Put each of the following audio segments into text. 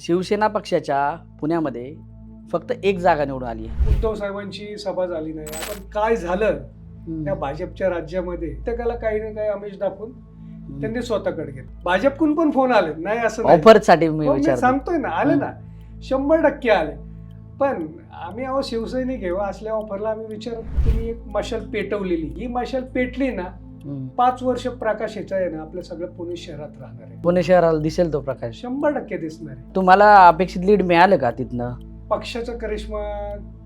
शिवसेना पक्षाच्या पुण्यामध्ये फक्त एक जागा निवडून आली आहे. उद्धव साहेबांची सभा झाली नाही. आपण काय झालं त्या भाजपच्या राज्यामध्ये प्रत्येकाला काही ना काही आमिष दाखवून त्यांनी स्वतःकडे घेतलं. भाजपकडून पण फोन आले नाही असं नाही. ऑफरसाठी मी हो, मी विचारतो. सांगतोय ना, आले ना, 100% आले. पण आम्ही शिवसैनिक घेऊ असल्या ऑफरला आम्ही विचारत तुम्ही एक मशाल पेटवलेली, ही मशाल पेटली ना 5 वर्ष प्रकाश याचा आहे ना आपल्या सगळं पुणे शहरात राहणार आहे. पुणे शहराला दिसेल तो प्रकाश. 100% दिसणार आहे. तुम्हाला अपेक्षित लीड मिळालं का तिथनं? पक्षाचा करिश्मा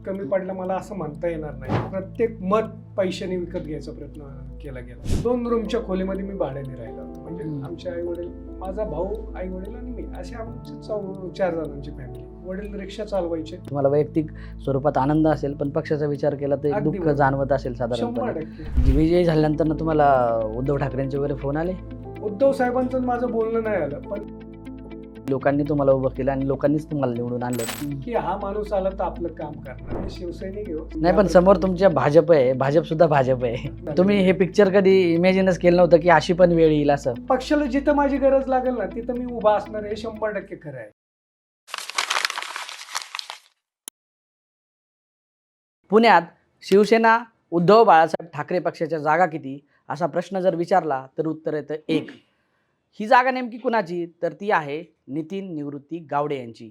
कमी पडला मला असं म्हणता येणार नाही. प्रत्येक मत पैशाने विकत घ्यायचा प्रयत्न केला गेला. 2 रूमच्या खोलीमध्ये मी भाड्याने राहिलो होतो. म्हणजे आमचे आई वडील, माझा भाऊ, आई वडील आणि मी असे आमचे 4 जणांची फॅमिली. वडील रिक्षा चालवायचे. तुम्हाला वैयक्तिक स्वरूपात आनंद असेल, पण पक्षाचा विचार केला तर एक अगदी दुःख बरोबर. जाणवत असेल साधारणपणे. 100%. विजय झाल्यानंतर तुम्हाला उद्धव ठाकरेंचे वगैरे फोन आले? उद्धव साहेबांचं माझं बोलणं नाही आलं, पण लोकांनी तुम्हाला उभं केलं आणि लोकांनीच तुम्हाला निवडून आणलं की हा माणूस आला तर आपलं काम करणार. शिवसैनिक घेऊ. नाही, पण समोर तुमच्या भाजप आहे, भाजप सुद्धा भाजप आहे. तुम्ही हे पिक्चर कधी इमॅजिनच केलं नव्हतं की अशी पण वेळ येईल असं? पक्षाला जिथं माझी गरज लागेल ना तिथं मी उभा असणार, हे 100% खरं आहे. पुण्यात शिवसेना उद्धव बाळासाहेब ठाकरे पक्षाच्या जागा किती असा प्रश्न जर विचारला तर उत्तर येतं 1. ही जागा नेमकी कुणाची? तर ती आहे नितीन निवृत्ती गावडे यांची.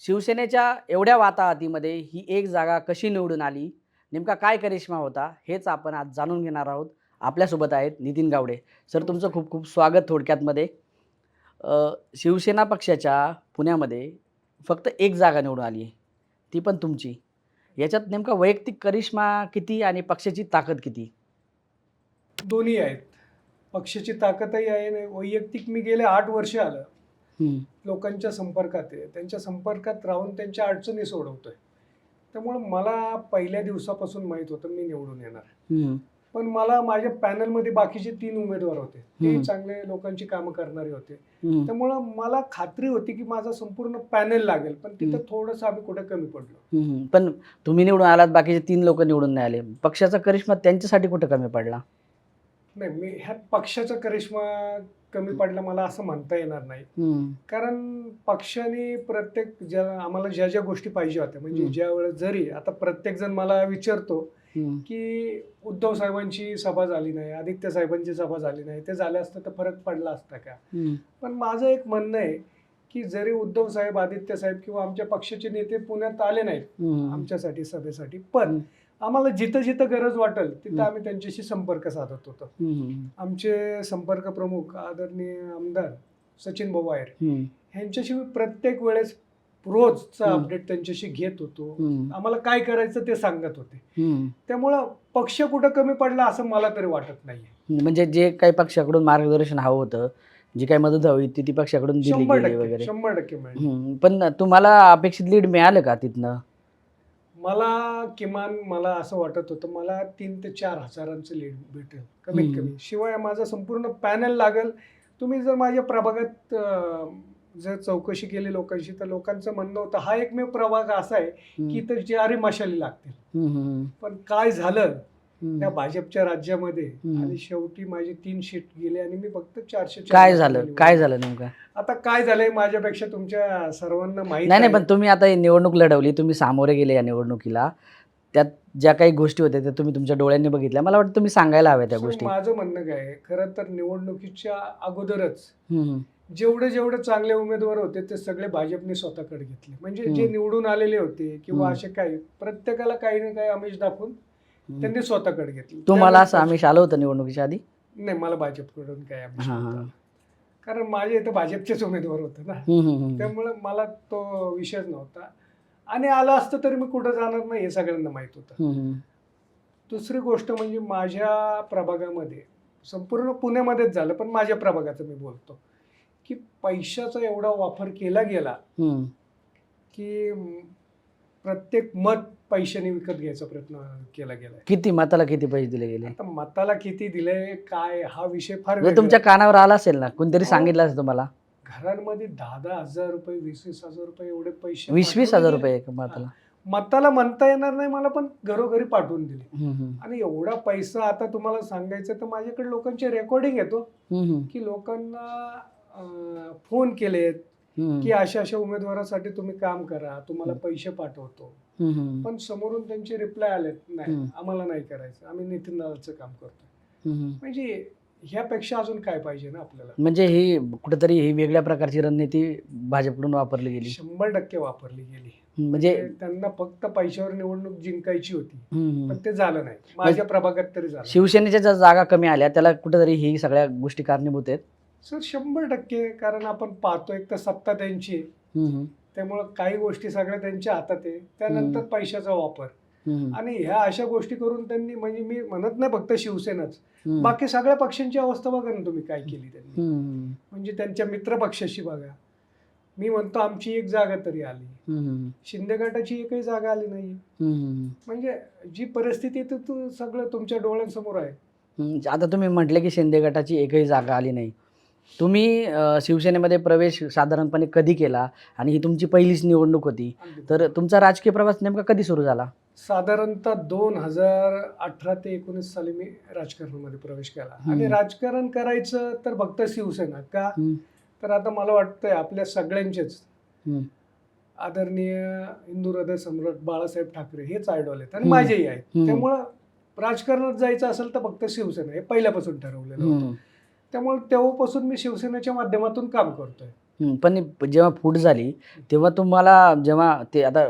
शिवसेनेच्या एवढ्या वाताहतीमध्ये ही एक जागा कशी निवडून आली, नेमका काय करिश्मा होता, हेच आपण आज जाणून घेणार आहोत. आपल्यासोबत आहेत नितीन गावडे. सर, तुमचं खूप खूप स्वागत. थोडक्यातमध्ये शिवसेना पक्षाच्या पुण्यामध्ये फक्त एक जागा निवडून आली आहे, ती पण तुमची. याच्यात नेमका वैयक्तिक करिश्मा किती आणि पक्षाची ताकद किती? दोन्ही आहेत. पक्षाची ताकदही आहे आणि वैयक्तिक मी गेले 8 वर्ष आलं लोकांच्या संपर्कात आहे. त्यांच्या संपर्कात राहून त्यांच्या अडचणी सोडवतोय. त्यामुळे मला पहिल्या दिवसापासून माहीत होतं मी निवडून येणार. पण मला माझ्या पॅनलमध्ये बाकीचे 3 उमेदवार होते. ते चांगले लोकांची कामं करणारे होते. त्यामुळं मला खात्री होती की माझा संपूर्ण पॅनल लागेल, पण तिथं थोडंसं आम्ही कुठे कमी पडलो. पण तुम्ही निवडून आलात, बाकीचे 3 लोक निवडून नाही आले. पक्षाचा करिश्मा त्यांच्यासाठी कुठं कमी पडला? नाही, मी ह्यात पक्षाचा करिश्मा कमी पडला मला असं म्हणता येणार नाही. कारण पक्षाने आम्हाला ज्या ज्या गोष्टी पाहिजे होत्या, म्हणजे ज्या वेळेस जरी आता प्रत्येक जण मला विचारतो की उद्धव साहेबांची सभा झाली नाही, आदित्य साहेबांची सभा झाली नाही, ते झालं असतं तर फरक पडला असता का? पण माझं एक म्हणणं आहे की जरी उद्धव साहेब, आदित्य साहेब किंवा आमच्या पक्षाचे नेते पुण्यात आले नाहीत आमच्यासाठी सभेसाठी, पण आम्हाला जिथं जिथं गरज वाटेल तिथं आम्ही त्यांच्याशी संपर्क साधत होतो. आमचे संपर्क प्रमुख आदरणीय आमदार सचिन भाऊ आहेर ह्यांच्याशी मी प्रत्येक वेळेस रोजचा अपडेट त्यांच्याशी घेत होतो. आम्हाला काय करायचं ते सांगत होते. त्यामुळं पक्ष कुठं कमी पडला असं मला तरी वाटत नाही. म्हणजे जे काही पक्षाकडून मार्गदर्शन हवं होतं, जी काही मदत हवी ती पक्षाकडून दिली गेली वगैरे. 100% मिळेल. पण तुम्हाला अपेक्षित लीड मिळालं का तिथनं? मला असं वाटत होतं मला 3 ते 4 हजारांचं लीड भेटेल कमीत कमी. शिवाय माझा संपूर्ण पॅनल लागेल. तुम्ही जर माझ्या प्रभागात जर चौकशी केली लोकांशी तर लोकांचं म्हणणं होतं हा एकमेव प्रभाग असा आहे की इथं 4 मशाली लागतील. पण काय झालं त्या भाजपच्या राज्यामध्ये आणि शेवटी माझे 3 सीट गेले आणि मी फक्त 400. काय झालं नेमकं? आता काय झालंय माझ्यापेक्षा तुमच्या सर्वांना माहिती नाही, पण तुम्ही आता ही निवडणूक लढवली, तुम्ही सामोरे गेले या निवडणुकीला, त्यात ज्या काही गोष्टी होत्या त्या तुम्ही तुमच्या डोळ्यांनी बघितल्या. मला वाटतं तुम्ही सांगायला हव्या त्या गोष्टी. माझं म्हणणं काय आहे, खरं तर निवडणुकीच्या अगोदरच जेवढे चांगले उमेदवार होते ते सगळे भाजपने स्वतःकडे घेतले. म्हणजे जे निवडून आलेले होते किंवा असे काही प्रत्येकाला काही ना काही आमिष दाखवून त्यांनी स्वतःकडे घेतले. तुम्हाला असं आमिष आलं होतं निवडणुकीच्या आधी? नाही, मला भाजपकडून काय आमिष नव्हतं. कारण माझे इथं भाजपचेच उमेदवार होते ना, त्यामुळे मला तो विषयच नव्हता. आणि आलं असतं तरी मी कुठं जाणार नाही हे सगळ्यांना माहित होतं. दुसरी गोष्ट म्हणजे माझ्या प्रभागामध्ये, संपूर्ण पुण्यामध्येच झालं पण माझ्या प्रभागाचं मी बोलतो, की पैशाचा एवढा वापर केला गेला की प्रत्येक मत पैशाने विकत घ्यायचा प्रयत्न केला गेला. किती मताला किती पैसे दिले गेले? आता मताला किती दिले काय हा विषय फार तुमच्या कानावर आला असेल ना, कोणतरी सांगितलं असेल तुम्हाला? घरांमध्ये 10-10 हजार रुपये, 20-20 हजार रुपये एवढे पैसे, 20-20 हजार रुपये मताला? मताला म्हणता येणार नाही मला, पण घरोघरी पाठवून दिले. आणि एवढा पैसा आता तुम्हाला सांगायचं तर माझ्याकडे लोकांचे रेकॉर्डिंग येतो की लोकांना फोन केलेत की अशा अशा उमेदवारासाठी तुम्ही काम करा, तुम्हाला पैसे पाठवतो. पण समोरून त्यांचे रिप्लाय आलेत, नाही आम्हाला नाही करायचं, आम्ही नितीन दादाचं काम करतोय. म्हणजे ह्यापेक्षा अजून काय पाहिजे ना आपल्याला. म्हणजे ही कुठेतरी ही वेगळ्या प्रकारची रणनीती भाजपकडून वापरली गेली. 100% वापरली गेली. म्हणजे त्यांना फक्त पैशावर निवडणूक जिंकायची होती, पण ते झालं नाही. माझ्या प्रभागात तरी झालं. शिवसेनेच्या ज्या जागा कमी आल्या त्याला कुठेतरी ही सगळ्या गोष्टी कारणीभूत आहेत. सर 100%, कारण आपण पाहतो एक तर सत्ता त्यांची, त्यामुळं काही गोष्टी सगळ्या त्यांच्या हातात आहे. त्यानंतर पैशाचा वापर आणि ह्या अशा गोष्टी करून त्यांनी, म्हणजे मी म्हणत नाही फक्त शिवसेनाच, बाकी सगळ्या पक्षांची अवस्था बघा ना तुम्ही काय केली त्यांनी. म्हणजे त्यांच्या मित्र पक्षाशी बघा. मी म्हणतो आमची एक जागा तरी आली, शिंदे गटाची एकही जागा आली नाही. म्हणजे जी परिस्थिती आहे ती सगळं तुमच्या डोळ्यांसमोर आहे. आता तुम्ही म्हटले की शिंदे गटाची एकही जागा आली नाही. तुम्ही शिवसेनेमध्ये प्रवेश साधारणपणे कधी केला आणि ही तुमची पहिलीच निवडणूक होती, तर तुमचा राजकीय प्रवास नेमका कधी सुरू झाला? साधारणतः 2018 ते 19 साली मी राजकारणामध्ये प्रवेश केला. आणि राजकारण करायचं तर फक्त शिवसेना का, तर आता मला वाटतंय आपल्या सगळ्यांचेच आदरणीय हिंदू हृदय सम्राट बाळासाहेब ठाकरे हेच आयडॉल आहेत आणि माझेही आहेत. त्यामुळं राजकारणात जायचं असेल तर फक्त शिवसेना, हे पहिल्यापासून ठरवलेलं होतं. त्यामुळे तेव्हापासून मी शिवसेनेच्या माध्यमातून काम करतोय. पण जेव्हा फूट झाली तेव्हा तुम्हाला, जेव्हा ते आता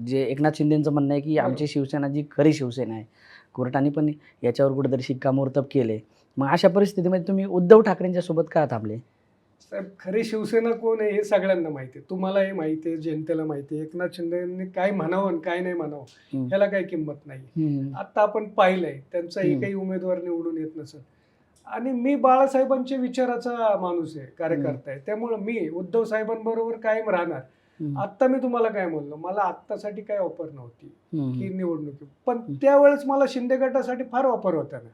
जे एकनाथ शिंदेचं म्हणणं आहे की आमची शिवसेना जी खरी शिवसेना आहे, कोर्टाने पण याच्यावर कुठेतरी शिक्कामोर्तब केले, मग अशा परिस्थितीमध्ये तुम्ही उद्धव ठाकरेंच्या सोबत का थांबले? साहेब, खरी शिवसेना कोण आहे हे सगळ्यांना माहिती आहे, तुम्हालाही माहिती आहे, जनतेला माहिती आहे. एकनाथ शिंदेंनी काय म्हणावं आणि काय नाही म्हणावं ह्याला काही किंमत नाही. आता आपण पाहिलंय त्यांचा एकही उमेदवार निवडून येत नसेल. आणि मी बाळासाहेबांच्या विचाराचा माणूस आहे, कार्यकर्ता आहे. त्यामुळं मी उद्धव साहेबांबरोबर कायम राहणार. आता मी तुम्हाला काय म्हणलो, मला आत्तासाठी काय ऑफर नव्हती की निवडणुकी, पण त्यावेळेस मला शिंदे गटासाठी फार ऑफर होता ना,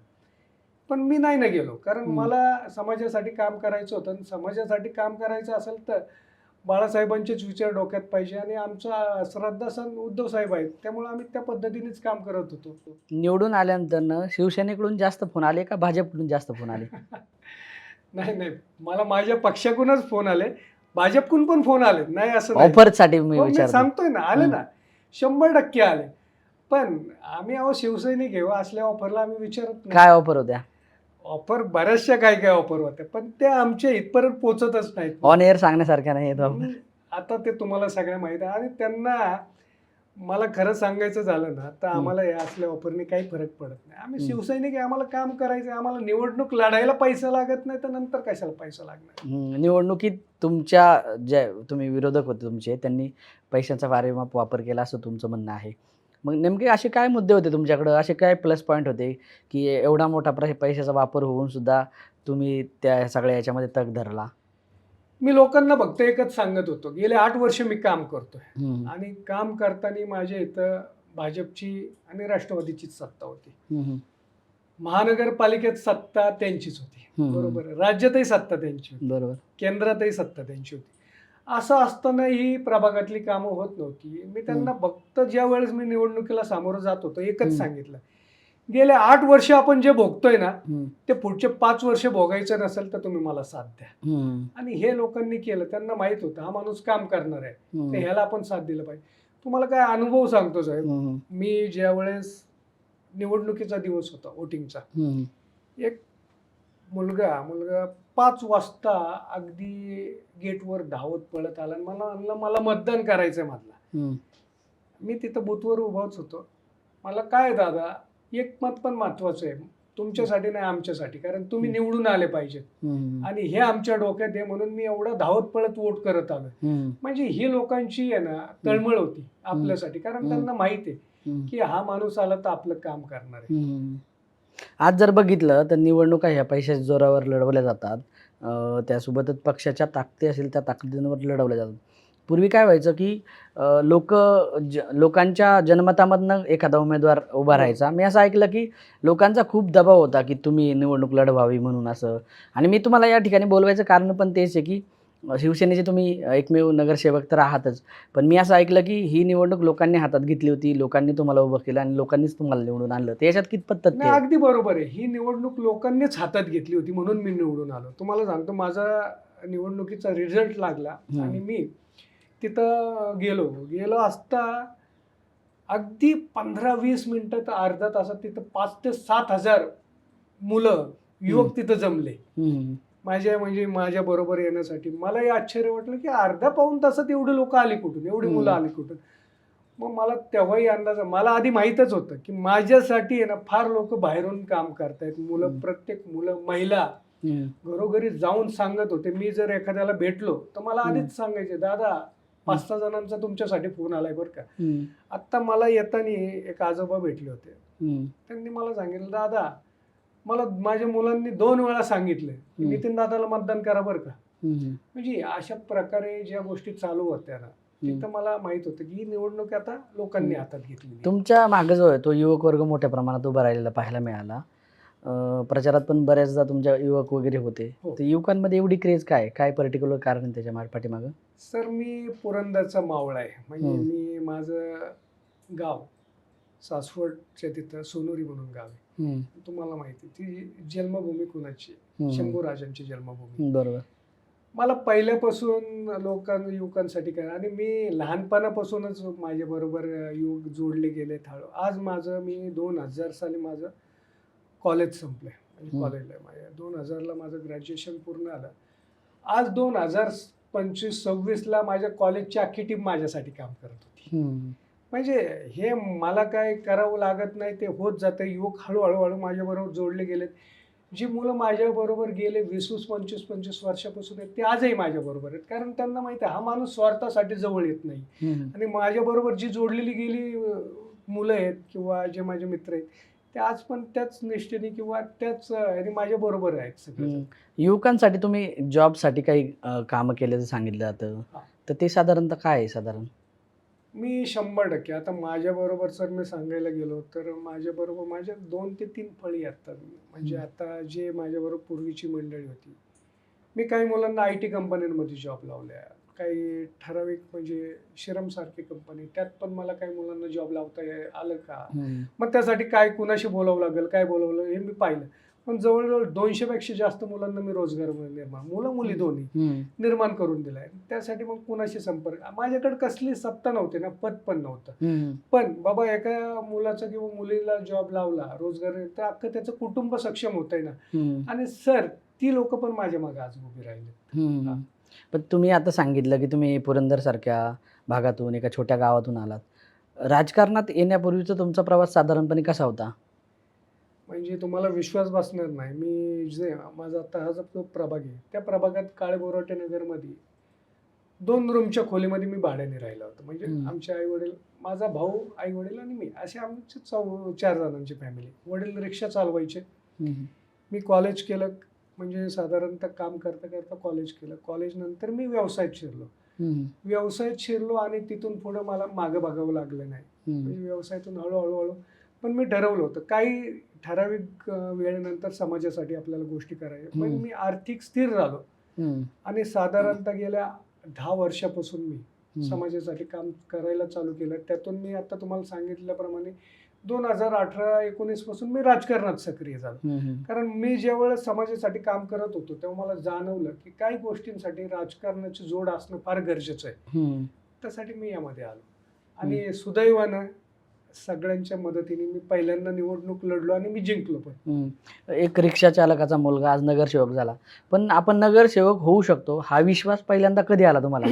पण मी नाही ना गेलो. कारण मला समाजासाठी काम करायचं होतं. समाजासाठी काम करायचं असेल तर बाळासाहेबांचेच विचार डोक्यात पाहिजे आणि आमचा श्रद्धास्थान उद्धव साहेब आहेत. त्यामुळे आम्ही त्या पद्धतीनेच काम करत होतो. निवडून आल्यानंतर शिवसेनेकडून जास्त फोन आले का भाजपकडून जास्त फोन आले? नाही, मला माझ्या पक्षाकडूनच फोन आले, भाजपकडून पण फोन आले, नाही असं नाही. ऑफरसाठी मी मी विचारतो. सांगतोय ना, आले ना, 100% आले. पण आम्ही शिवसैनिक घेऊ असल्या ऑफरला आम्ही विचारत नाही. काय ऑफर होत्या? ऑफर बऱ्याचशा काय ऑफर होत्या, पण त्या आमच्या इथपर्यंत पोहोचतच नाहीत. ऑन एअर सांगण्यासारख्या नाही. आता ते तुम्हाला सगळ्या माहिती आहे. आणि त्यांना मला खरं सांगायचं झालं ना, तर आम्हाला या असल्या ऑफरने काही फरक पडत नाही. आम्ही शिवसैनिक आहे, आम्हाला काम करायचं, आम्हाला निवडणूक लढायला पैसा लागत नाही, तर नंतर कशाला पैसा लागणार. निवडणुकीत तुमच्या ज्या तुम्ही विरोधक होते तुमचे, त्यांनी पैशांचा वारेमाप वापर केला असं तुमचं म्हणणं आहे. मग नेमके असे काय मुद्दे होते तुमच्याकडं, असे काय प्लस पॉईंट होते की एवढा मोठा पैशाचा वापर होऊन सुद्धा तुम्ही त्या सगळ्या याच्यामध्ये तग धरला? मी लोकांना फक्त एकच सांगत होतो, गेले 8 वर्ष मी काम करतोय आणि काम करताना माझ्या इथं भाजपची आणि राष्ट्रवादीचीच सत्ता होती. महानगरपालिकेत सत्ता त्यांचीच होती, बरोबर. राज्यातही सत्ता त्यांची होती, बरोबर. केंद्रातही सत्ता त्यांची होती. असं असताना ही प्रभागातली कामं होत नव्हती. मी त्यांना फक्त ज्या वेळेस मी निवडणुकीला सामोरं जात होतो एकच सांगितलं, गेले 8 वर्ष आपण जे भोगतोय ना, ते पुढचे 5 वर्ष भोगायचं नसेल तर तुम्ही मला साथ द्या. आणि हे लोकांनी केलं. त्यांना माहित होतं हा माणूस काम करणार आहे, तर ह्याला आपण साथ दिलं पाहिजे. तुम्हाला काय अनुभव सांगतो साहेब, मी ज्या वेळेस निवडणुकीचा दिवस होता वोटिंगचा, एक मुलगा 5 वाजता अगदी गेटवर धावत पळत आला आणि मला म्हणलं मला मतदान करायचंय मधला. मी तिथं बूथवर उभाच होतो. मला काय दादा, एक मत पण महत्वाचं आहे, तुमच्यासाठी नाही आमच्यासाठी, कारण तुम्ही निवडून आले पाहिजेत आणि हे आमच्या डोक्यात आहे, म्हणून मी एवढा धावत पळत वोट करत आलोय. म्हणजे ही लोकांची आहे ना तळमळ होती आपल्यासाठी, कारण त्यांना माहिती आहे की हा माणूस आला तर आपलं काम करणार आहे. आज जर बघितलं तर निवडणुका ह्या पैशाच्या जोरावर लढवल्या जातात, त्यासोबतच पक्षाच्या ताकदी असेल त्या ताकदींवर लढवल्या जातात. पूर्वी काय व्हायचं की लोकांच्या जनमतामधनं एखादा उमेदवार उभा राहायचा. मी असं ऐकलं की लोकांचा खूप दबाव होता की तुम्ही निवडणूक लढवावी म्हणून असं. आणि मी तुम्हाला या ठिकाणी बोलवायचं कारण पण तेच आहे की शिवसेनेचे तुम्ही एकमेव नगरसेवक तर आहातच, पण मी असं ऐकलं की ही निवडणूक लोकांनी हातात घेतली होती, लोकांनी तुम्हाला उभं केलं आणि लोकांनीच तुम्हाला निवडून आणलं. तर याच्यात कितपत तथ्य आहे? अगदी बरोबर आहे. ही निवडणूक लोकांनीच हातात घेतली होती म्हणून मी निवडून आलो. तुम्हाला सांगतो, माझा निवडणुकीचा रिझल्ट लागला आणि मी तिथं गेलो असता अगदी 15-20 मिनिटं तर अर्धा तासात तिथं 5,000 ते 7,000 मुलं युवक तिथं जमले माझ्या बरोबर येण्यासाठी. मलाही आश्चर्य वाटलं की अर्धा पाऊण तासात एवढी लोक आली कुठून, एवढी मुलं आली कुठून. मग मला तेव्हाही अंदाज, मला आधी माहीतच होतं की माझ्यासाठी आहे ना फार लोक बाहेरून काम करतायत. प्रत्येक मुलं, महिला घरोघरी जाऊन सांगत होते. मी जर एखाद्याला भेटलो तर मला आधीच सांगायचे, दादा 5-6 जणांचा तुमच्यासाठी फोन आलाय बरं का. आता मला येताना एक आजोबा भेटले होते. त्यांनी मला सांगितलं, दादा मला माझ्या मुलांनी 2 वेळा सांगितलं की नितीन दादाला मतदान करा बरं का. म्हणजे अशा प्रकारे ज्या गोष्टी चालू होत्या ना, तिथं मला माहित होतं की ही निवडणूक आता लोकांनी हातात घेतली. तुमच्या मागे जो आहे तो युवक वर्ग मोठ्या प्रमाणात उभा राहिलेला पाहायला मिळाला. प्रचारात पण बऱ्याचदा तुमच्या युवक वगैरे होते. तर युवकांमध्ये एवढी क्रेज काय पर्टिक्युलर कारण त्याच्या पाठीमागं? सर, मी पुरंदरचा मावळा आहे. म्हणजे मी माझं गाव सासवडच्या तिथं सोनोरी म्हणून गाव आहे. तुम्हाला माहिती, ती जन्मभूमी कुणाची? शंभूराजांची जन्मभूमी. बरोबर. मला पहिल्यापासून युवकांसाठी काय, आणि मी लहानपणापासूनच माझ्या बरोबर युवक जोडले गेले हळू. आज मी 2000 साली माझं कॉलेज संपलंय. म्हणजे कॉलेजला माझ्या 2000ला माझं ग्रॅज्युएशन पूर्ण आलं. आज 2025-26ला माझ्या कॉलेजची अख्खी टीम माझ्यासाठी काम करत होती. म्हणजे हे मला काय करावं लागत नाही, ते होत जातं. युवक हळूहळू माझ्याबरोबर जोडले गेलेत. जी मुलं माझ्याबरोबर गेले 20-25 वर्षापासून आहेत, ते आजही माझ्याबरोबर आहेत. कारण त्यांना माहिती आहे हा माणूस स्वार्थासाठी जवळ येत नाही. आणि माझ्याबरोबर जी जोडलेली गेली मुलं आहेत किंवा जे माझे मित्र आहेत, ते आज पण त्याच निष्ठेने किंवा त्याच माझ्याबरोबर आहेत सगळे. युवकांसाठी तुम्ही जॉबसाठी काही कामं केल्याचं सांगितलं जातं, तर ते साधारणतः काय आहे साधारण? मी 100%. आता माझ्याबरोबर सर मी सांगायला गेलो तर माझ्याबरोबर माझ्या 2 ते 3 फळी असतात. म्हणजे आता जे माझ्याबरोबर पूर्वीची मंडळी होती, मी काही मुलांना IT कंपन्यांमध्ये जॉब लावल्या, काही ठराविक म्हणजे श्रमसारखी कंपनी, त्यात पण मला काही मुलांना जॉब लावता आलं का. मग त्यासाठी काय कुणाशी बोलावं लागेल, काय बोलावलं हे मी पाहिलं. पण जवळजवळ 200पेक्षा जास्त मुलांना मी रोजगार मुलं मुली दोन्ही निर्माण करून दिलाय. त्यासाठी मग कुणाशी संपर्क, माझ्याकडे कसली सत्ता नव्हती ना, पद पण नव्हतं. पण बाबा एका मुलाचा किंवा मुलीला जॉब लावला, रोजगार, तर अख्खं त्याचं कुटुंब सक्षम होतंय ना. आणि सर ती लोक पण माझ्या मागे आज उभी राहिले. पण तुम्ही आता सांगितलं की तुम्ही पुरंदर सारख्या भागातून, एका छोट्या गावातून आलात. राजकारणात येण्यापूर्वीचा तुमचा प्रवास साधारणपणे कसा होता? म्हणजे तुम्हाला विश्वास बसणार नाही. माझा आता हा जो प्रभाग आहे, त्या प्रभागात काळे बोराटे नगरमध्ये 2 रूमच्या खोलीमध्ये मी भाड्याने राहिला होतो. म्हणजे आमचे आई वडील, माझा भाऊ, आई वडील आणि मी, असे आमचे 4 जणांची फॅमिली. वडील रिक्षा चालवायचे. मी कॉलेज केलं, म्हणजे साधारणतः काम करता करता कॉलेज केलं. कॉलेज नंतर मी व्यवसायात शिरलो आणि तिथून पुढे मला मागं बघावं लागलं नाही. म्हणजे व्यवसायातून हळूहळू पण मी ठरवलं होतं काही ठराविक वेळेनंतर समाजासाठी आपल्याला गोष्टी करायच्या. पण मी आर्थिक स्थिर झालो आणि साधारणतः गेल्या 10 वर्षापासून मी समाजासाठी काम करायला चालू केलं. त्यातून मी आता तुम्हाला सांगितल्याप्रमाणे 2018-19 पासून मी राजकारणात सक्रिय झालो. कारण मी ज्यावेळेस समाजासाठी काम करत होतो तेव्हा मला जाणवलं की काही गोष्टींसाठी राजकारणाची जोड असणं फार गरजेचं आहे. त्यासाठी मी यामध्ये आलो आणि सुदैवानं सगळ्यांच्या मदतीने मी पहिल्यांदा निवडणूक लढलो आणि मी जिंकलो पण. एक रिक्षा चालकाचा मुलगा आज नगरसेवक झाला. पण आपण नगरसेवक होऊ शकतो हा विश्वास पहिल्यांदा कधी आला तुम्हाला?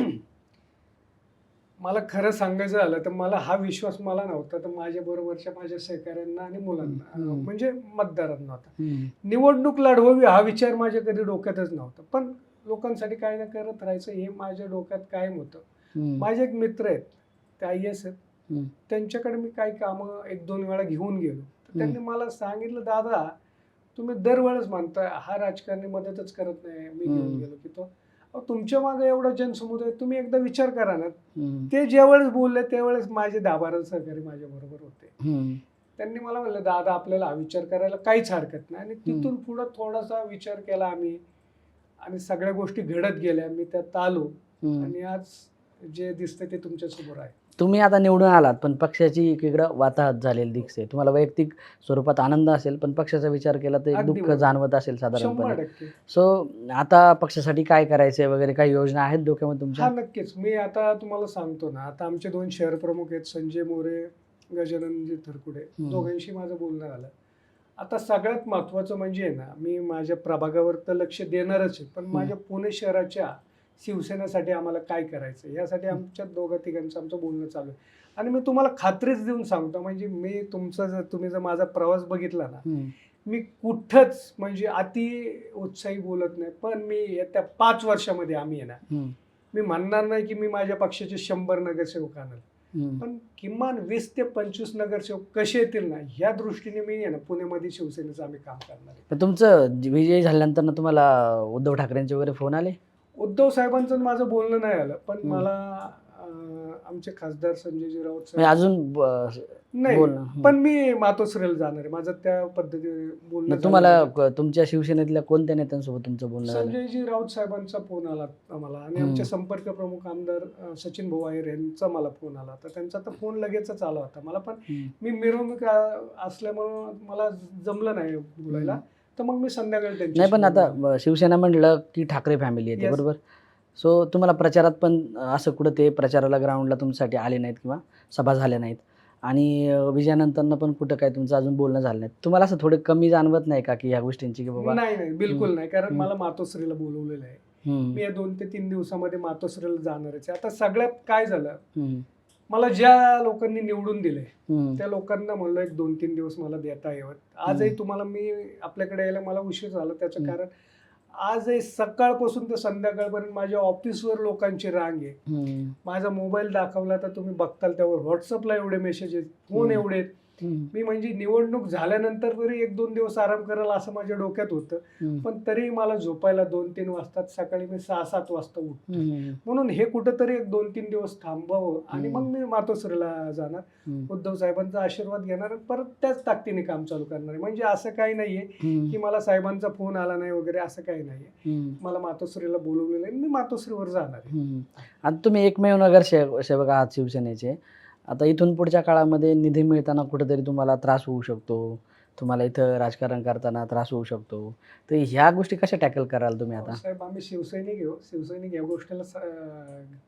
मला खरं सांगायचं झालं तर मला हा विश्वास मला नव्हता, तर माझ्या सहकाऱ्यांना आणि मुलांना म्हणजे मतदारांना होता. निवडणूक लढवावी हा विचार माझ्या कधी डोक्यातच नव्हता. पण लोकांसाठी काय ना करत राहायचं हे माझ्या डोक्यात कायम होतं. माझे एक मित्र आहेत, ते IAS आहेत. त्यांच्याकडे मी काही कामं 1-2 वेळा घेऊन गेलो. तर त्यांनी मला सांगितलं, दादा तुम्ही दरवेळेस म्हणताय हा राजकारणी मदतच करत नाही. मी घेऊन गेलो की तो तुमच्या मागे एवढा जनसमुदाय, तुम्ही एकदा विचार करा ना. ते ज्यावेळेस बोलले त्यावेळेस माझे 10-12 सहकारी माझ्या बरोबर होते. त्यांनी मला म्हणलं, दादा आपल्याला हा विचार करायला काहीच हरकत नाही. आणि तिथून पुढे थोडासा विचार केला आम्ही आणि सगळ्या गोष्टी घडत गेल्या. मी त्यात आलो आणि आज जे दिसतं ते तुमच्या समोर आहे. तुम्ही आता निवडून आलात, पण पक्षाची एकीकडं वाताहत झालेली दिसते. तुम्हाला वैयक्तिक स्वरूपात आनंद असेल, पण पक्षाचा विचार केला तर एक अगदी दुःख बरोबर. जाणवत असेल साधारणपणे. 100% सो आता पक्षासाठी काय करायचंय वगैरे काही योजना आहेत डोक्यामध्ये तुमच्या? हा नक्कीच. मी आता तुम्हाला सांगतो ना, आता आमचे 2 शहर प्रमुख आहेत, संजय मोरे, गजाननजी थरकुडे. दोघांशी माझं बोलणं झालं. आता सगळ्यात महत्त्वाचं म्हणजे आहे ना, मी माझ्या प्रभागावर तर लक्ष देणारच आहे. पण माझ्या पुणे शहराच्या शिवसेनेसाठी आम्हाला काय करायचं यासाठी आमच्या दोघा-तिघांचं आमचं बोलणं चालू आहे. आणि मी तुम्हाला खात्रीच देऊन सांगतो, म्हणजे मी तुम्ही जर माझा प्रवास बघितला ना, मी कुठंच म्हणजे अति उत्साही बोलत नाही. पण मी येत्या 5 वर्षामध्ये आम्ही आहे ना, मी म्हणणार नाही की मी माझ्या पक्षाचे 100 नगरसेवक आणेल. पण किमान 20 ते 25 नगरसेवक कसे येतील ना, ह्या दृष्टीने मी आहे ना, पुण्यामध्ये शिवसेनेचं आम्ही काम करणार आहे. तर तुमचं विजयी झाल्यानंतर ना तुम्हाला उद्धव ठाकरेंचे वगैरे फोन आले? उद्धव साहेबांचं माझं बोलणं नाही आलं. पण हं. मला आमचे खासदार संजयजी राऊत म्हणजे साहेब अजून नाही, बोलणं. पण मी मातोश्रीला जाणार आहे. माझं त्या पद्धतीने बोलणं मग तुम्हाला झालं होतं. तुमच्या शिवसेनेतल्या कोणत्या नेत्यांसोबत तुमचं बोलणं झालं? संजयजी राऊत साहेबांचा फोन आला आम्हाला आणि आमचे संपर्क प्रमुख आमदार सचिन भाऊ अहिर यांचा मला फोन आला होता. त्यांचा तर फोन लगेचच आला होता मला. पण मी मिरवणूक असल्यामुळं मला जमलं नाही बोलायला. तर मग मी संध्याकाळी नाही, त्यांच्याशी पण आता बोललो. शिवसेना म्हणलं की ठाकरे फॅमिली येते, Yes. बरोबर? सो तुम्हाला प्रचारात पण असं कुठं ते प्रचाराला ग्राउंडला तुमच्यासाठी आले नाहीत किंवा सभा झाल्या नाहीत आणि विजयानंतरनं पण कुठं काय तुमचं अजून बोलणं झालं नाही. तुम्हाला असं थोडं कमी जाणवत नाही का की ह्या गोष्टींची, की बाबा नाही, बिलकुल नाही. कारण हं. मला मातोश्रीला बोलवलेलं आहे. हं, मी या 2 ते 3 दिवसामध्ये मातोश्रीला जाणारच आहे. आता सगळ्यात काय झालं, हं, मला ज्या लोकांनी निवडून दिले हं, त्या लोकांना म्हणलं एक 2-3 दिवस मला देता यावेत. आजही तुम्हाला मी आपल्याकडे यायला मला उशीर झाला त्याचं कारण आजही सकाळपासून ते संध्याकाळपर्यंत माझ्या ऑफिसवर लोकांची रांग आहे. हं, माझा मोबाईल दाखवला तर तुम्ही बघताल त्यावर व्हॉट्सअपला एवढे मेसेज आहेत, फोन एवढे आहेत. हं, मी म्हणजे निवडणूक झाल्यानंतर तरी 1-2 दिवस आराम कराल असं माझ्या डोक्यात होतं. हं, पण तरी मला झोपायला 2-3 वाजतात. सकाळी मी 6-7 वाजता उठतो. हं, म्हणून हे कुठंतरी एक 2-3 दिवस थांबावं आणि मग मी मातोश्रीला जाणार. हं, उद्धव साहेबांचा आशीर्वाद घेणार आणि परत त्याच ताकदीने काम चालू करणार आहे. म्हणजे असं काही नाहीये हं, की मला साहेबांचा फोन आला नाही वगैरे असं काही नाहीये. हं, मला मातोश्रीला बोलवलेलं आहे. मी मातोश्रीवर जाणार आहे. हं. आता तुम्ही एकमेव नगरसेवक आहात शिवसेनेचे. आता इथून पुढच्या काळामध्ये निधी मिळताना कुठेतरी तुम्हाला त्रास होऊ शकतो. तुम्हाला इथं राजकारण करताना त्रास होऊ शकतो. तर ह्या गोष्टी कशा टॅकल कराल तुम्ही आता? साहेब आम्ही शिवसैनिक या गोष्टीला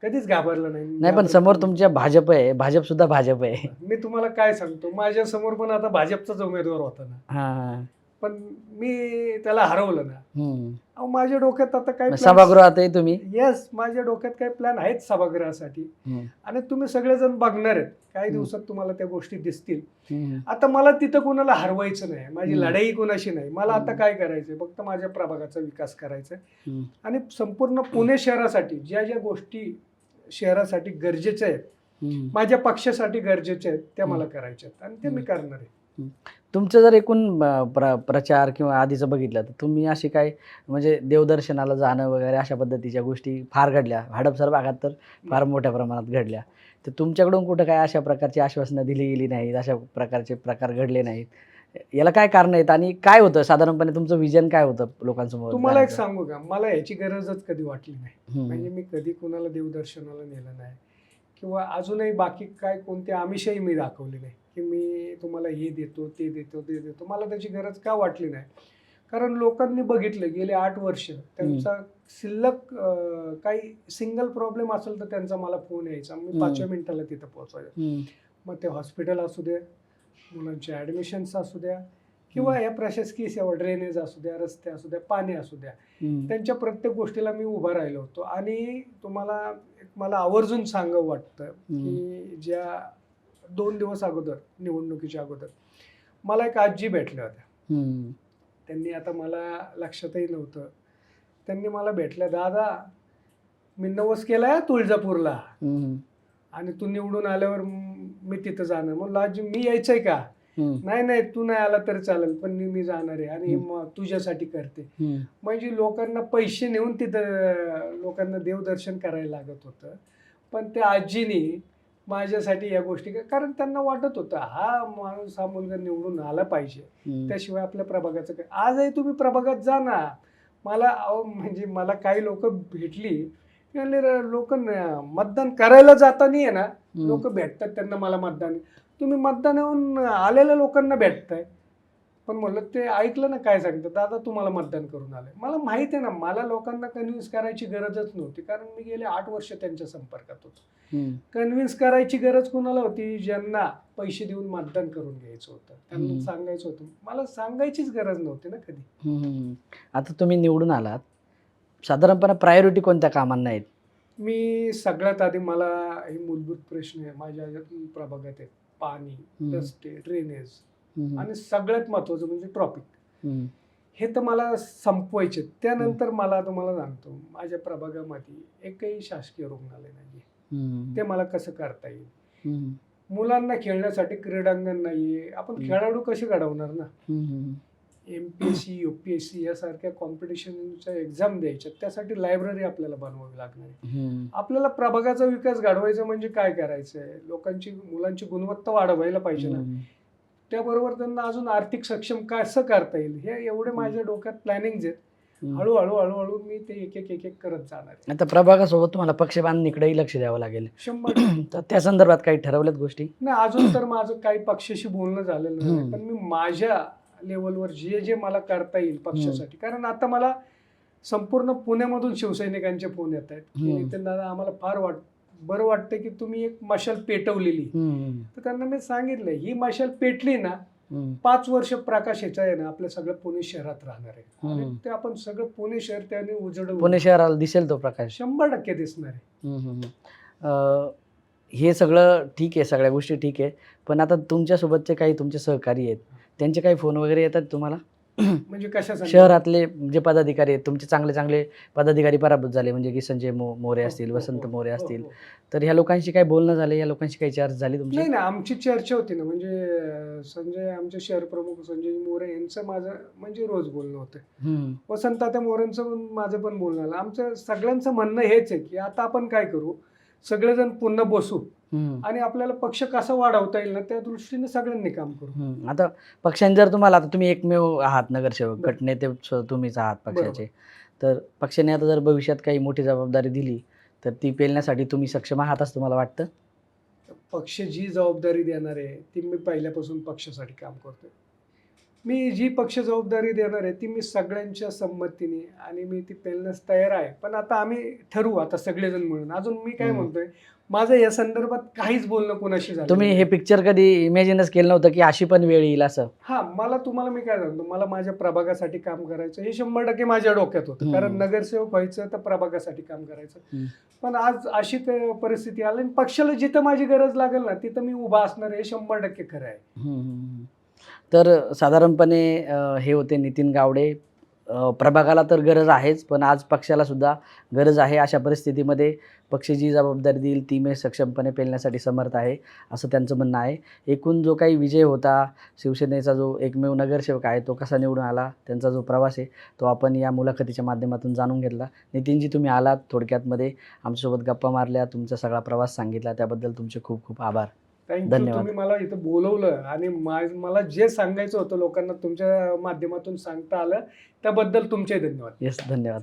कधीच घाबरलं नाही. नाही, पण समोर तुमच्या भाजप आहे. भाजप सुद्धा भाजप आहे. मी तुम्हाला काय सांगतो, माझ्या समोर पण आता भाजपचाच उमेदवार होता ना, हां. पण मी त्याला हरवलं ना. हं. अहो माझ्या डोक्यात आता काय मग सभागृहातही तुम्ही येस, माझ्या डोक्यात काही प्लॅन आहेत सभागृहासाठी हं, आणि तुम्ही सगळेजण बघणार आहेत. काही हं. दिवसात तुम्हाला त्या गोष्टी दिसतील. हं, आता मला तिथं कोणाला हरवायचं नाही. माझी हं. लढाई कोणाशी नाही. मला आता हं. काय करायचंय, फक्त माझ्या प्रभागाचा विकास करायचा आहे हं, आणि संपूर्ण पुणे शहरासाठी ज्या ज्या गोष्टी शहरासाठी गरजेच्या आहेत, हं. माझ्या पक्षासाठी गरजेच्या आहेत, त्या मला करायच्या आहेत आणि ते मी हं. करणार आहे. तुमचं जर एकूण प्रचार किंवा आधीचं बघितलं तर तुम्ही अशी काय म्हणजे देवदर्शनाला जाणं वगैरे अशा पद्धतीच्या गोष्टी फार घडल्या. हडपसर भागात तर फार मोठ्या प्रमाणात घडल्या. तर तुमच्याकडून कुठं काय अशा प्रकारची आश्वासनं दिली गेली नाहीत, अशा प्रकारचे प्रकार घडले नाहीत. याला काय कारणं आहेत आणि काय होतं साधारणपणे तुमचं विजन काय होतं लोकांसमोर तुम्हाला एक जाण्याचं? सांगू का, मला याची गरजच कधी वाटली नाही. हं, म्हणजे मी कधी कुणाला देवदर्शनाला नेलं नाही किंवा अजूनही बाकी काय कोणते आमिषही मी दाखवले नाही की मी तुम्हाला हे देतो, ते देतो, ते देतो. मला त्याची गरज का वाटली नाही, कारण लोकांनी बघितलं गेले 8 वर्ष त्यांचा शिल्लक काही सिंगल प्रॉब्लेम असेल तर त्यांचा मला फोन यायचा. मी 5व्या मिनिटाला तिथं पोहोचायचो. हं, मग ते हॉस्पिटल असू दे, मुलांचे ॲडमिशन्स असू द्या किंवा या प्रशासकीय सेवा, ड्रेनेज असू द्या, रस्ते असू द्या, पाणी असू द्या, हं, त्यांच्या प्रत्येक गोष्टीला मी उभा राहिलो होतो. आणि तुम्हाला मला आवर्जून सांगावं वाटतं की ज्या 2 दिवस अगोदर, निवडणुकीच्या अगोदर मला एक आजी भेटल्या होत्या. हं, त्यांनी आता मला लक्षातही नव्हतं. त्यांनी मला भेटल्या, "दादा, मी नवस केलाय तुळजापूरला हं, आणि तू निवडून आल्यावर मी तिथं जाणार." म्हणलं, "आजी मी यायचंय का?" हं, "नाही नाही, तू नाही आला तरी चालेल, पण मी जाणार आहे आणि मग तुझ्यासाठी करते." हं, म्हणजे लोकांना पैसे नेऊन तिथं लोकांना देवदर्शन करायला लागत होतं. पण त्या आजीनी माझ्यासाठी या गोष्टी कारण त्यांना वाटत होतं हा माणूस, हा मुलगा निवडून आला पाहिजे, हं. त्याशिवाय आपल्या प्रभागाचं काय. आजही तुम्ही प्रभागात जा ना. मला म्हणजे मला काही लोक भेटली, लोक मतदान करायला जाताना आहे ना, लोक भेटतात त्यांना मला मतदान, तुम्ही मतदानाहून आलेल्या लोकांना भेटताय. पण म्हणलं ते ऐकलं ना काय सांगतं, दादा तुम्हाला मतदान करून आलंय. मला माहित आहे ना, मला लोकांना कन्व्हिन्स करायची गरजच नव्हती, कारण मी गेले 8 वर्ष त्यांच्या संपर्कात होतो. कन्व्हिन्स करायची गरज कोणाला होती? ज्यांना पैसे देऊन मतदान करून घ्यायचं होतं, त्यांना सांगायचं होतं. मला सांगायचीच गरज नव्हती ना कधी. आता तुम्ही निवडून आलात, साधारणपणे प्रायोरिटी कोणत्या कामांना आहेत? मी सगळ्यात आधी, मला हे मूलभूत प्रश्न आहे माझ्या प्रभागात आहेत, पाणी, रस्ते, ड्रेनेज आणि सगळ्यात महत्वाचं म्हणजे ट्रॉफिक. हे तर मला संपवायचे. त्यानंतर मला तुम्हाला सांगतो, माझ्या प्रभागामध्ये एकही शासकीय रुग्णालय नाहीये. ते मला कसं करता येईल? मुलांना खेळण्यासाठी क्रीडांगण नाहीये. आपण खेळाडू कसे घडवणार ना? MPSC, UPSC यासारख्या कॉम्पिटिशनच्या एक्झाम द्यायच्या, त्यासाठी लायब्ररी आपल्याला बनवावी लागणार आहे. आपल्याला प्रभागाचा विकास घडवायचा म्हणजे काय करायचंय? मुलांची गुणवत्ता वाढवायला पाहिजे ना. त्याबरोबर त्यांना अजून आर्थिक सक्षम कसं करता येईल, हे एवढे माझ्या डोक्यात प्लॅनिंग आहेत. हळूहळू मी ते एक करत जाणार आहे. आता प्रभागासोबत तुम्हाला पक्ष बांधणीकडेही लक्ष द्यावं लागेल. 100%. तर त्या संदर्भात काही ठरवल्यात गोष्टी? नाही, अजून तर माझं काही पक्षाशी बोलणं झालेलं नाही, पण मी माझ्या लेवलवर जे मला करता येईल पक्षासाठी, कारण आता मला संपूर्ण पुण्यामधून शिवसैनिकांचे फोन येत आहेत की नितीन दादा, आम्हाला फार बरं वाटतं की तुम्ही एक मशाल पेटवलेली. तर त्यांना मी सांगितलं, ही मशाल पेटली ना, 5 वर्ष प्रकाश याचा आहे ना, आपल्या सगळं पुणे शहरात राहणार आहे. आणि ते आपण सगळं पुणे शहर त्याने उजळवलं, पुणे शहराला दिसेल तो प्रकाश. 100% दिसणार आहे. हे सगळं ठीक आहे, सगळ्या गोष्टी ठीक आहे, पण आता तुमच्यासोबतचे काही तुमचे सहकारी आहेत, त्यांचे काही फोन वगैरे येतात तुम्हाला? म्हणजे कशासाठी? शहरातले जे पदाधिकारी आहेत, तुमचे चांगले चांगले पदाधिकारी पराभूत झाले, म्हणजे की संजय मोरे असतील, वसंत मोरे असतील, तर ह्या लोकांशी काही बोलणं झालं? या लोकांशी काही चर्चा झाली तुमची? नाही, आमची चर्चा होती ना. म्हणजे आमचे शहर प्रमुख संजय मोरे यांचं माझं म्हणजे रोज बोलणं होतं. वसंत मोरेंचं माझं पण बोलणं आलं. आमचं सगळ्यांचं म्हणणं हेच आहे की आता आपण काय करू, सगळेजण पुन्हा बसू आणि आपल्याला पक्ष कसा वाढवता येईल ना, त्या दृष्टीने सगळ्यांनी काम करू. आता पक्षाने जर तुम्हाला, आता तुम्ही एकमेव आहात नगरसेवक, गटनेते तुम्हीच आहात पक्षाचे, तर पक्षाने आता जर भविष्यात काही मोठी जबाबदारी दिली तर ती पेलण्यासाठी तुम्ही सक्षम आहात असं तुम्हाला वाटतं? पक्ष जी जबाबदारी देणार आहे ती मी पहिल्यापासून पक्षासाठी काम करतोय. मी जी पक्ष जबाबदारी देणार आहे ती मी सगळ्यांच्या संमतीने, आणि मी ती पेलण्यास तयार आहे. पण आता आम्ही ठरवू आता सगळेजण मिळून. अजून मी काय म्हणतोय, माझं या संदर्भात काहीच बोलणं कोणाशी झालं. तुम्ही हे पिक्चर कधी इमॅजिनच केलं नव्हतं की अशी पण वेळ येईल असं? तुम्हाला मी काय सांगतो, मला माझ्या प्रभागासाठी काम करायचं हे 100% माझ्या डोक्यात होतं. कारण नगरसेवक व्हायचं तर प्रभागासाठी काम करायचं. पण आज अशी परिस्थिती आली, आणि पक्षाला जिथं माझी गरज लागेल ना तिथं मी उभा असणार, हे 100% खरं आहे. तर साधारणपणे हे होते नितीन गावडे. प्रभागाला तर गरज आहेच, पण आज पक्षाला सुद्धा गरज आहे. अशा परिस्थितीमध्ये पक्ष जी जबाबदारी देईल ती मी सक्षमपणे पेलण्यासाठी समर्थ आहे, असं त्यांचं म्हणणं आहे. एकूण जो काही विजय होता, शिवसेनेचा जो एकमेव नगरसेवक आहे तो कसा निवडून आला, त्यांचा जो प्रवास आहे तो आपण या मुलाखतीच्या माध्यमातून जाणून घेतला. नितीनजी, तुम्ही आलात, थोडक्यातमध्ये आमच्यासोबत गप्पा मारल्या, तुमचा सगळा प्रवास सांगितला, त्याबद्दल तुमचे खूप खूप आभार. थँक्यू. तुम्ही मला इथं बोलवलं आणि मला जे सांगायचं होतं लोकांना तुमच्या माध्यमातून सांगता आलं, त्याबद्दल तुमचे धन्यवाद. येस, धन्यवाद.